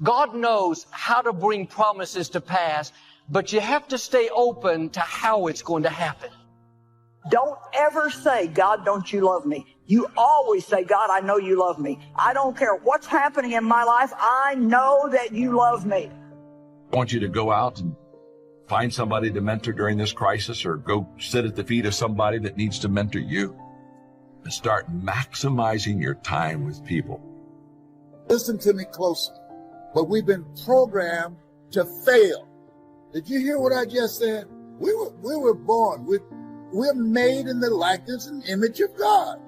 God knows how to bring promises to pass, but you have to stay open to how it's going to happen. Don't ever say, God, don't you love me? You always say, God, I know you love me. I don't care what's happening in my life. I know that you love me. I want you to go out and find somebody to mentor during this crisis, or go sit at the feet of somebody that needs to mentor you, and start maximizing your time with people. Listen to me closely. But we've been programmed to fail. Did you hear what I just said? We were born. We're made in the likeness and image of God.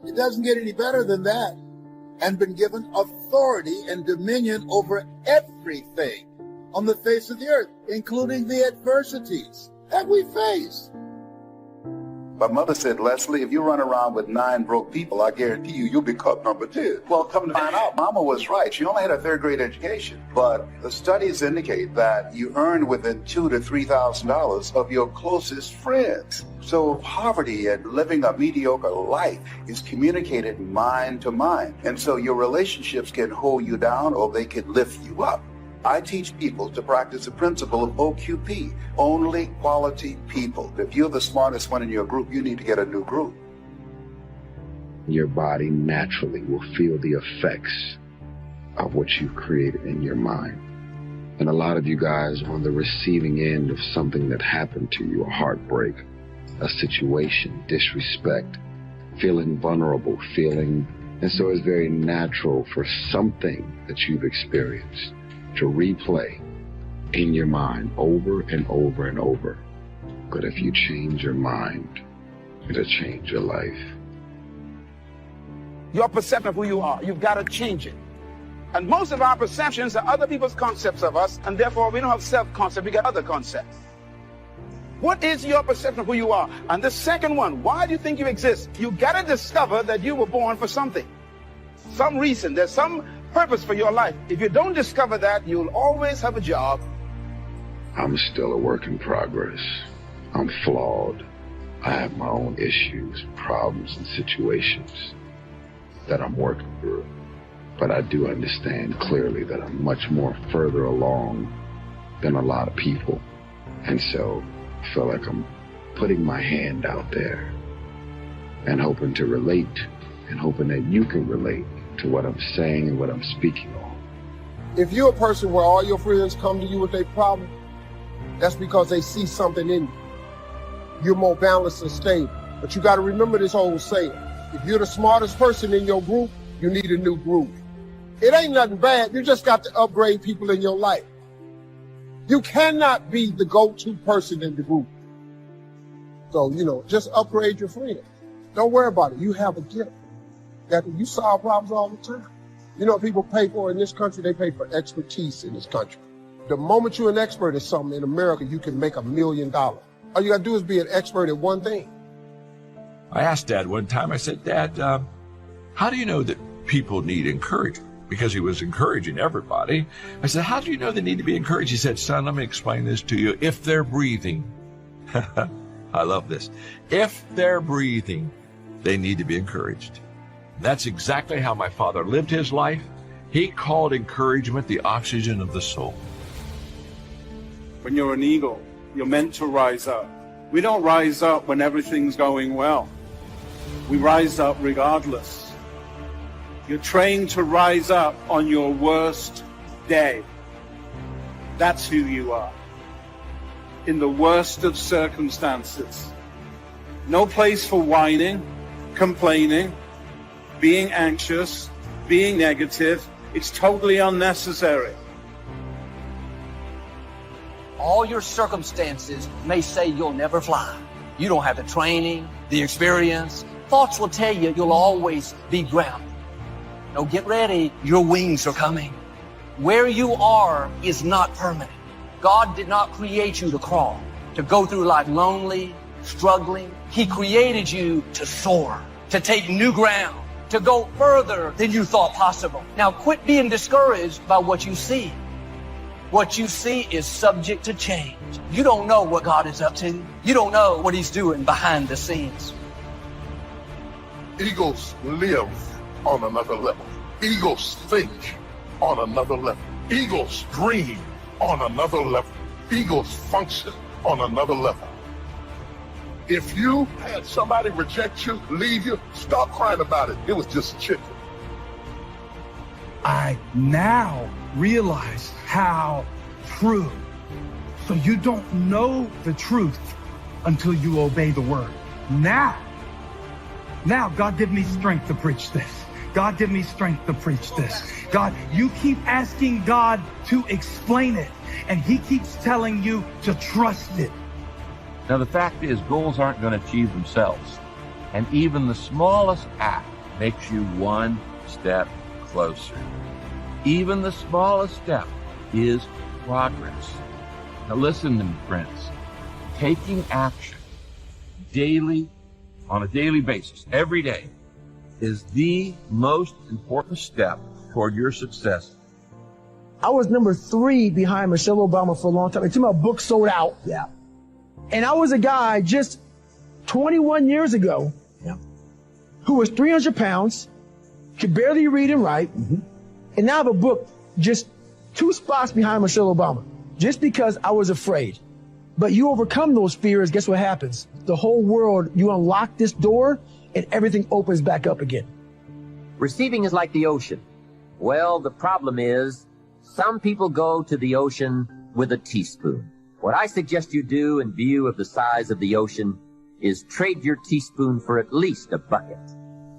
It doesn't get any better than that. And been given authority and dominion over everything on the face of the earth, including the adversities that we face. My mother said, Leslie, if you run around with 9 broke people, I guarantee you'll be caught number 10. Well, come to find out, Mama was right. She only had a 3rd grade education. But the studies indicate that you earn within $2,000 to $3,000 of your closest friends. So poverty and living a mediocre life is communicated mind to mind. And so your relationships can hold you down, or they can lift you up. I teach people to practice the principle of OQP, only quality people. If you're the smartest one in your group, you need to get a new group. Your body naturally will feel the effects of what you've created in your mind. And a lot of you guys are on the receiving end of something that happened to you, a heartbreak, a situation, disrespect, feeling vulnerable, and so it's very natural for something that you've experienced to replay in your mind over and over and over. But if you change your mind, it'll change your life. Your perception of who you are, you've got to change it. And most of our perceptions are other people's concepts of us, and therefore we don't have self-concept, we get other concepts. What is your perception of who you are? And the second one, why do you think you exist? You got to discover that you were born for something. Some reason, there's some purpose for your life. If you don't discover that, you'll always have a job. I'm still a work in progress. I'm flawed. I have my own issues, problems, and situations that I'm working through. But I do understand clearly that I'm much more further along than a lot of people. And so I feel like I'm putting my hand out there and hoping to relate, and hoping that you can relate to what I'm saying and what I'm speaking on. If you're a person where all your friends come to you with their problem, that's because they see something in you. You're more balanced and stable. But you got to remember this old saying. If you're the smartest person in your group, you need a new group. It ain't nothing bad. You just got to upgrade people in your life. You cannot be the go-to person in the group. So, just upgrade your friends. Don't worry about it. You have a gift. That you solve problems all the time. You know what people pay for in this country? They pay for expertise in this country. The moment you're an expert at something in America, you can make $1 million. All you got to do is be an expert at one thing. I asked Dad one time, I said, Dad, how do you know that people need encouragement? Because he was encouraging everybody. I said, how do you know they need to be encouraged? He said, son, let me explain this to you. If they're breathing, I love this. If they're breathing, they need to be encouraged. That's exactly how my father lived his life. He called encouragement the oxygen of the soul. When you're an eagle, you're meant to rise up. We don't rise up when everything's going well. We rise up regardless. You're trained to rise up on your worst day. That's who you are. In the worst of circumstances. No place for whining, complaining, being anxious, being negative. It's totally unnecessary. All your circumstances may say you'll never fly. You don't have the training, the experience. Thoughts will tell you you'll always be grounded. No, get ready. Your wings are coming. Where you are is not permanent. God did not create you to crawl, to go through life lonely, struggling. He created you to soar, to take new ground, to go further than you thought possible. Now quit being discouraged by what you see. What you see is subject to change. You don't know what God is up to. You don't know what He's doing behind the scenes. Eagles live on another level. Eagles think on another level. Eagles dream on another level. Eagles function on another level. If you had somebody reject you, leave you, stop crying about it. It was just chicken. I now realize how true. So you don't know the truth until you obey the word. Now, God, give me strength to preach this. God, give me strength to preach this. God, you keep asking God to explain it, and he keeps telling you to trust it. Now, the fact is, goals aren't going to achieve themselves. And even the smallest act makes you one step closer. Even the smallest step is progress. Now, listen to me, friends. Taking action daily, on a daily basis, every day, is the most important step toward your success. I was number 3 behind Michelle Obama for a long time until my book sold out. Yeah. And I was a guy just 21 years ago who was 300 pounds, could barely read and write, and now I have a book just 2 spots behind Michelle Obama, just because I was afraid. But you overcome those fears, guess what happens? The whole world, you unlock this door, and everything opens back up again. Receiving is like the ocean. Well, the problem is, some people go to the ocean with a teaspoon. What I suggest you do in view of the size of the ocean is trade your teaspoon for at least a bucket.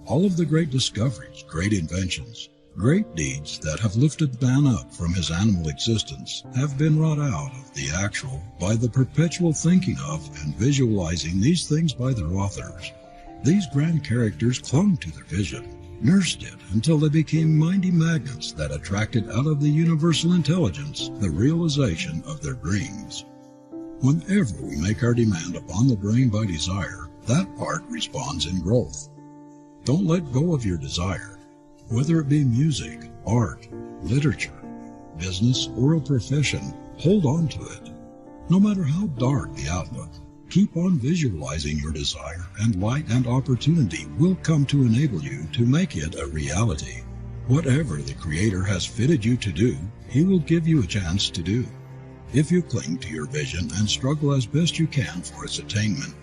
All of the great discoveries, great inventions, great deeds that have lifted man up from his animal existence have been wrought out of the actual by the perpetual thinking of and visualizing these things by their authors. These grand characters clung to their vision, nursed it until they became mighty magnets that attracted out of the universal intelligence the realization of their dreams. Whenever we make our demand upon the brain by desire, that part responds in growth. Don't let go of your desire. Whether it be music, art, literature, business, or a profession, hold on to it. No matter how dark the outlook, keep on visualizing your desire, and light and opportunity will come to enable you to make it a reality. Whatever the Creator has fitted you to do, He will give you a chance to do, if you cling to your vision and struggle as best you can for its attainment.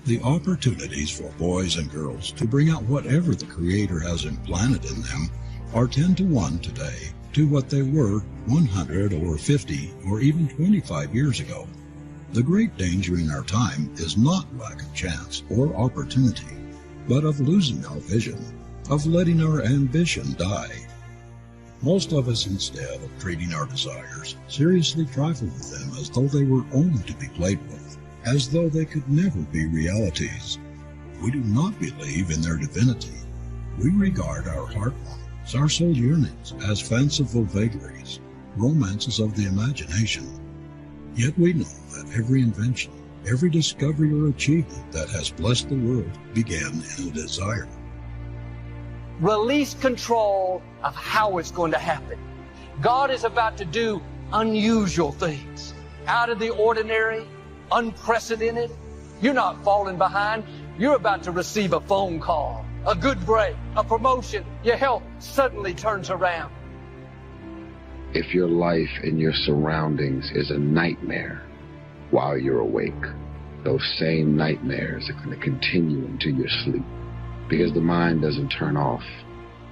The opportunities for boys and girls to bring out whatever the Creator has implanted in them are 10 to 1 today to what they were 100 or 50 or even 25 years ago. The great danger in our time is not lack of chance or opportunity, but of losing our vision, of letting our ambition die. Most of us, instead of treating our desires, seriously trifle with them as though they were only to be played with, as though they could never be realities. We do not believe in their divinity. We regard our heart longings, our soul yearnings, as fanciful vagaries, romances of the imagination. Yet we know that every invention, every discovery or achievement that has blessed the world began in a desire. Release control of how it's going to happen. God is about to do unusual things, out of the ordinary, unprecedented. You're not falling behind. You're about to receive a phone call, a good break, a promotion. Your health suddenly turns around. If your life and your surroundings is a nightmare while you're awake, those same nightmares are going to continue into your sleep, because the mind doesn't turn off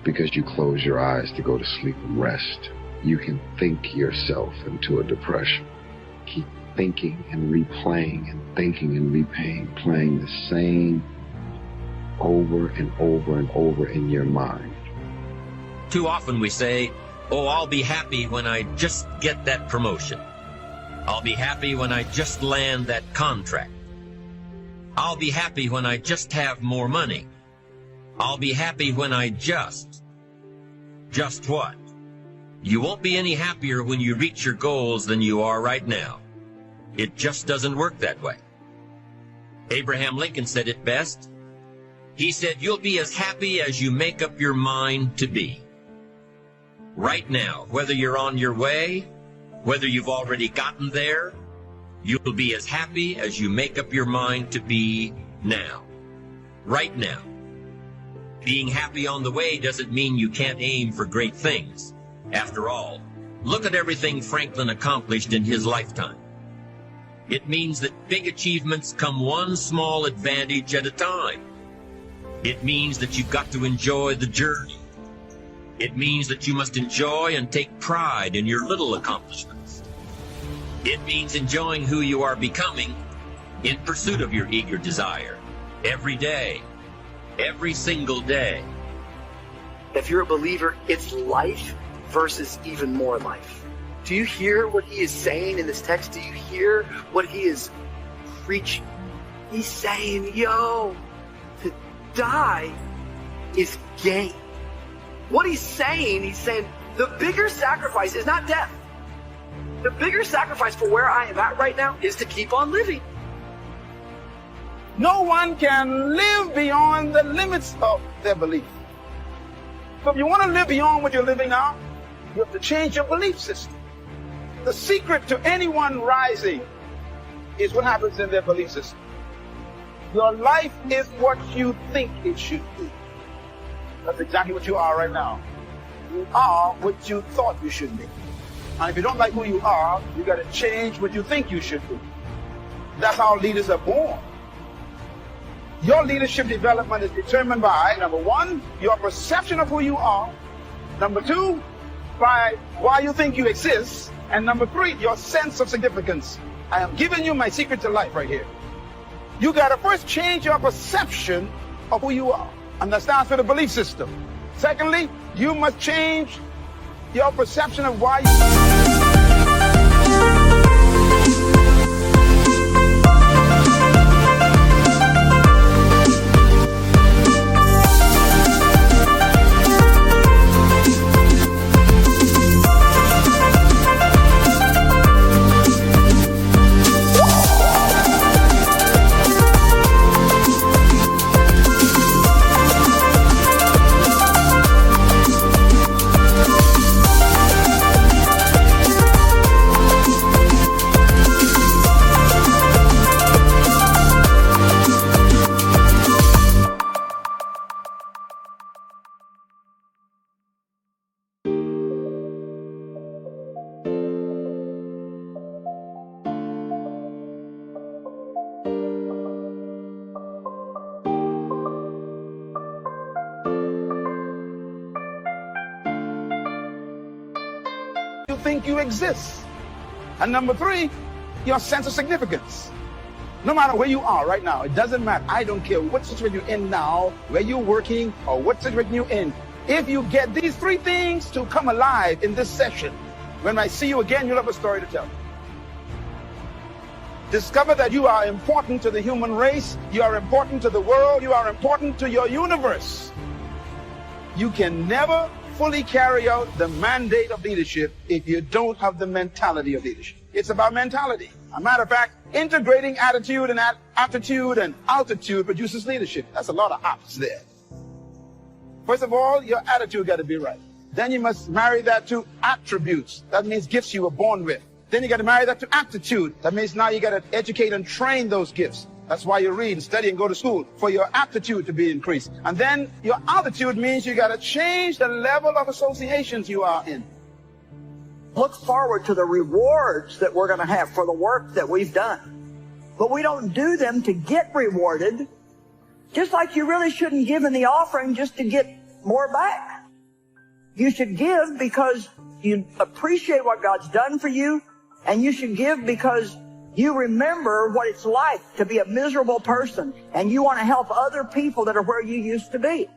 because you close your eyes to go to sleep and rest. You can think yourself into a depression. Keep thinking and replaying and thinking and replaying, playing the same over and over and over in your mind. Too often we say, oh, I'll be happy when I just get that promotion. I'll be happy when I just land that contract. I'll be happy when I just have more money. I'll be happy when I just what? You won't be any happier when you reach your goals than you are right now. It just doesn't work that way. Abraham Lincoln said it best. He said, you'll be as happy as you make up your mind to be. Right now, whether you're on your way, whether you've already gotten there, you'll be as happy as you make up your mind to be now. Right now. Being happy on the way doesn't mean you can't aim for great things. After all, Look at everything Franklin accomplished in his lifetime. It means that big achievements come one small advantage at a time. It means that you've got to enjoy the journey. It means that you must enjoy and take pride in your little accomplishments. It means enjoying who you are becoming in pursuit of your eager desire every day, every single day. If you're a believer, it's life versus even more life. Do you hear what he is saying in this text? Do you hear what he is preaching? He's saying, yo, to die is gain. What he's saying the bigger sacrifice is not death. The bigger sacrifice for where I am at right now is to keep on living. No one can live beyond the limits of their belief. So if you want to live beyond what you're living now, you have to change your belief system. The secret to anyone rising is what happens in their belief system. Your life is what you think it should be. That's exactly what you are right now. You are what you thought you should be. And if you don't like who you are, you got to change what you think you should be. That's how leaders are born. Your leadership development is determined by, number one, your perception of who you are. Number two, by why you think you exist. And number three, your sense of significance. I am giving you my secret to life right here. You got to first change your perception of who you are. And that starts with a belief system. Secondly, you must change your perception of why think you exist. And number three, your sense of significance. No matter where you are right now, it doesn't matter. I don't care what situation you're in now, where you're working, or what situation you're in. If you get these three things to come alive in this session, when I see you again, you'll have a story to tell. Discover that you are important to the human race, you are important to the world, you are important to your universe. You can never fully carry out the mandate of leadership if you don't have the mentality of leadership. It's about mentality. As a matter of fact, integrating attitude and aptitude and altitude produces leadership. That's a lot of ops there. First of all, your attitude got to be right. Then you must marry that to attributes. That means gifts you were born with. Then you got to marry that to aptitude. That means now you got to educate and train those gifts. That's why you read and study and go to school, for your aptitude to be increased. And then your altitude means you got to change the level of associations you are in. Look forward to the rewards that we're going to have for the work that we've done. But we don't do them to get rewarded, just like you really shouldn't give in the offering just to get more back. You should give because you appreciate what God's done for you, and you should give because you remember what it's like to be a miserable person, and you want to help other people that are where you used to be.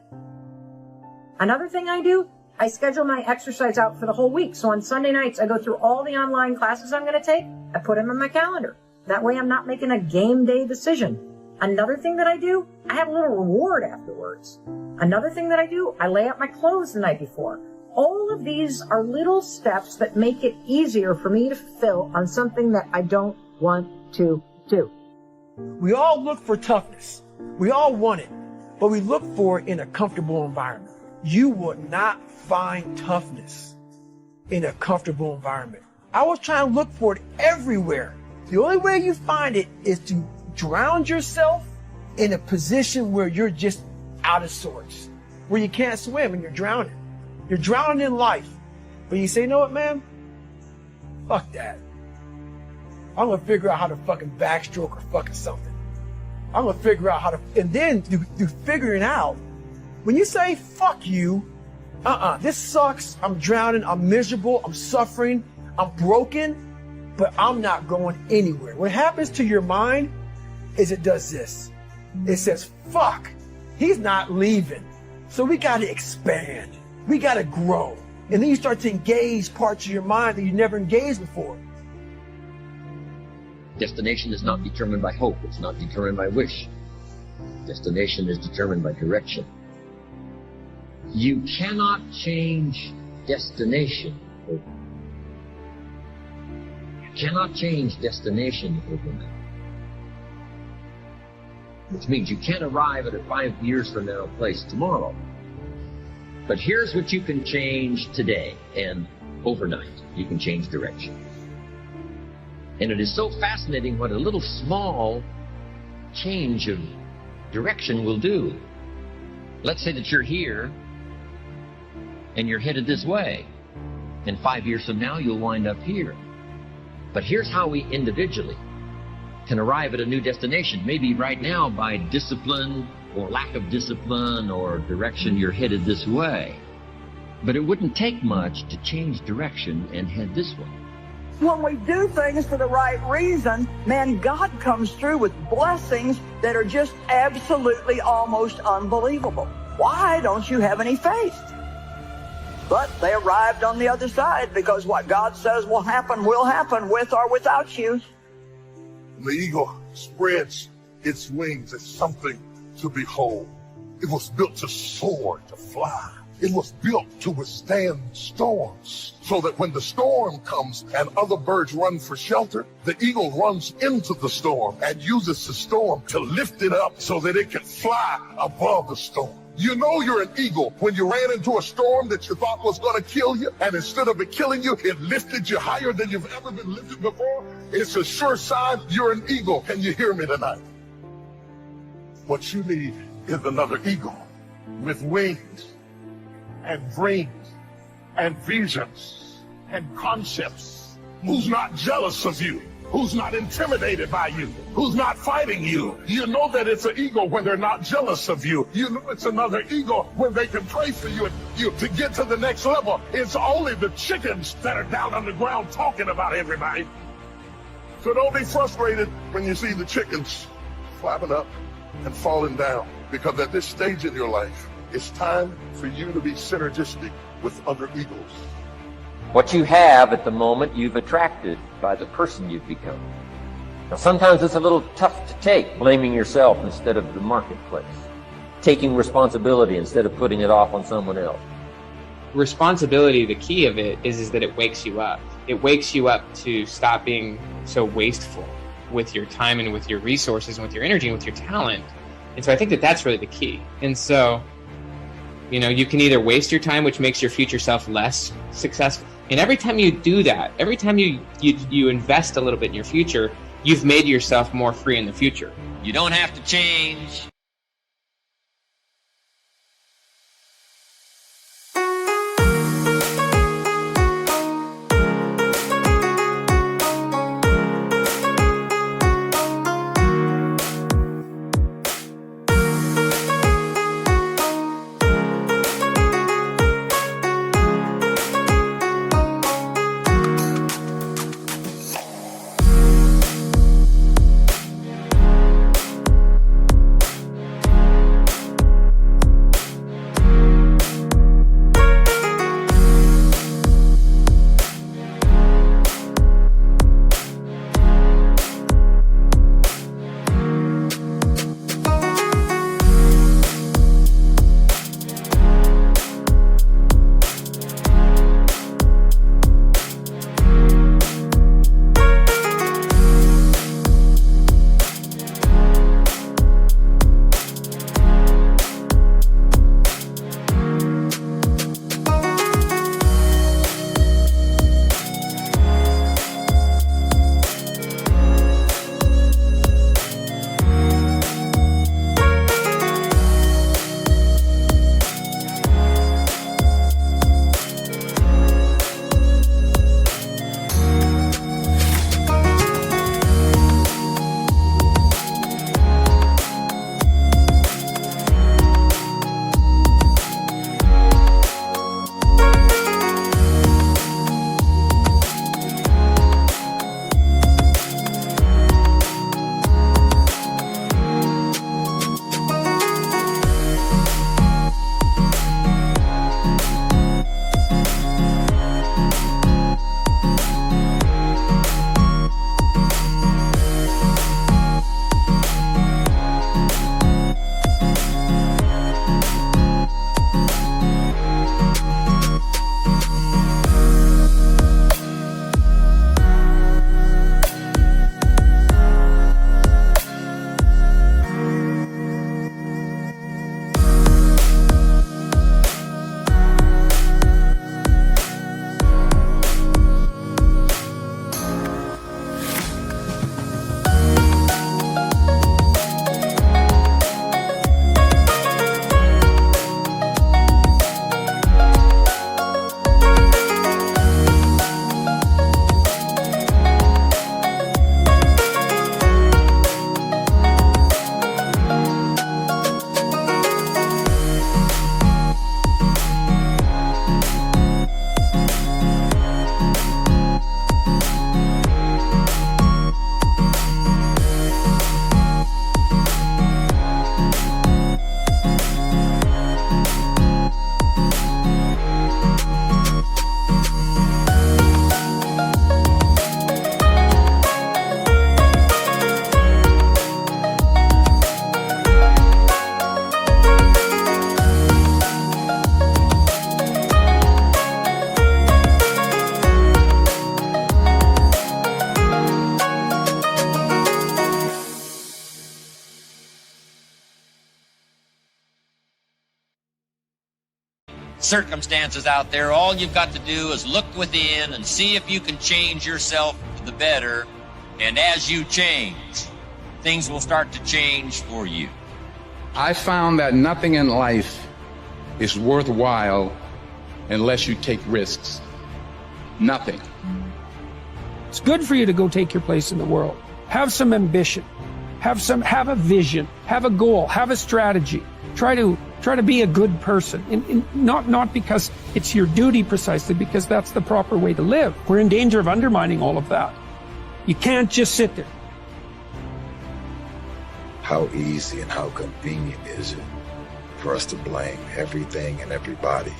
Another thing I do, I schedule my exercise out for the whole week. So on Sunday nights, I go through all the online classes I'm going to take. I put them in my calendar. That way I'm not making a game day decision. Another thing that I do, I have a little reward afterwards. Another thing that I do, I lay out my clothes the night before. All of these are little steps that make it easier for me to fulfill on something that I don't want to do. We all look for toughness. We all want it, but we look for it in a comfortable environment. You will not find toughness in a comfortable environment. I was trying to look for it everywhere. The only way you find it is to drown yourself in a position where you're just out of sorts, where you can't swim and you're drowning. You're drowning in life. But you say, you know what, man? fuck that. I'm gonna figure out how to fucking backstroke or fucking something. I'm gonna figure out how to, and then through figuring out, when you say fuck you, this sucks, I'm drowning, I'm miserable, I'm suffering, I'm broken, but I'm not going anywhere. What happens to your mind is it does this. It says, fuck, he's not leaving. So we gotta expand. We gotta grow. And then you start to engage parts of your mind that you never engaged before. Destination is not determined by hope. It's not determined by wish. Destination is determined by direction. You cannot change destination overnight. You cannot change destination overnight. Which means you can't arrive at a 5 years from now place tomorrow. But here's what you can change today and overnight. You can change direction. And it is so fascinating what a little small change of direction will do. Let's say that you're here and you're headed this way. And 5 years from now, you'll wind up here. But here's how we individually can arrive at a new destination. Maybe right now by discipline or lack of discipline or direction, you're headed this way. But it wouldn't take much to change direction and head this way. When we do things for the right reason, man, God comes through with blessings that are just absolutely almost unbelievable. Why don't you have any faith? But they arrived on the other side because what God says will happen with or without you. The eagle spreads its wings as something to behold. It was built to soar, to fly. It was built to withstand storms, so that when the storm comes and other birds run for shelter, the eagle runs into the storm and uses the storm to lift it up so that it can fly above the storm. You know you're an eagle when you ran into a storm that you thought was going to kill you, and instead of it killing you, it lifted you higher than you've ever been lifted before. It's a sure sign you're an eagle. Can you hear me tonight? What you need is another eagle with wings and dreams and visions and concepts, who's not jealous of you, who's not intimidated by you, who's not fighting you. You know that it's an eagle when they're not jealous of you. You know it's another eagle when they can pray for you and you to get to the next level. It's only the chickens that are down on the ground talking about everybody. So don't be frustrated when you see the chickens flapping up and falling down, because at this stage in your life, it's time for you to be synergistic with other eagles. What you have at the moment, you've attracted by the person you've become. Now, sometimes it's a little tough to take, blaming yourself instead of the marketplace, taking responsibility instead of putting it off on someone else. Responsibility, the key of it is that it wakes you up. It wakes you up to stop being so wasteful with your time and with your resources and with your energy and with your talent. And so I think that that's really the key. And so, you know, you can either waste your time, which makes your future self less successful. And every time you do that, every time you invest a little bit in your future, you've made yourself more free in the future. You don't have to change. circumstances out there. All you've got to do is look within and see if you can change yourself to the better. And as you change, things will start to change for you. I found that nothing in life is worthwhile unless you take risks. Nothing. It's good for you to go take your place in the world. Have some ambition. Have a vision. Have a goal. Have a strategy. Try to be a good person. Not because it's your duty precisely, because that's the proper way to live. We're in danger of undermining all of that. You can't just sit there. How easy and how convenient is it for us to blame everything and everybody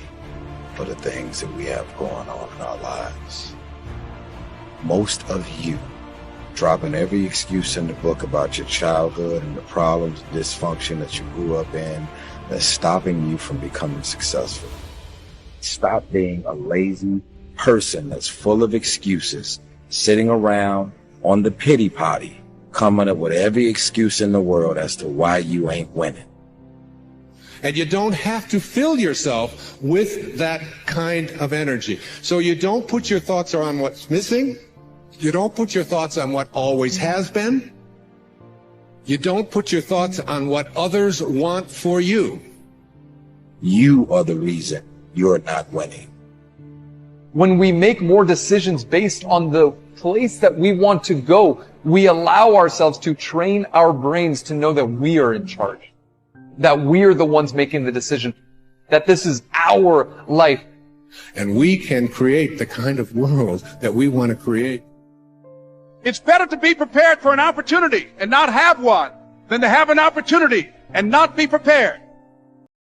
for the things that we have going on in our lives? Most of you dropping every excuse in the book about your childhood and the problems, dysfunction that you grew up in that's stopping you from becoming successful. Stop being a lazy person that's full of excuses, sitting around on the pity potty, coming up with every excuse in the world as to why you ain't winning. And you don't have to fill yourself with that kind of energy. So you don't put your thoughts on what's missing. You don't put your thoughts on what always has been. You don't put your thoughts on what others want for you. You are the reason you're not winning. When we make more decisions based on the place that we want to go, we allow ourselves to train our brains to know that we are in charge, that we are the ones making the decision, that this is our life. And we can create the kind of world that we want to create. It's better to be prepared for an opportunity and not have one than to have an opportunity and not be prepared.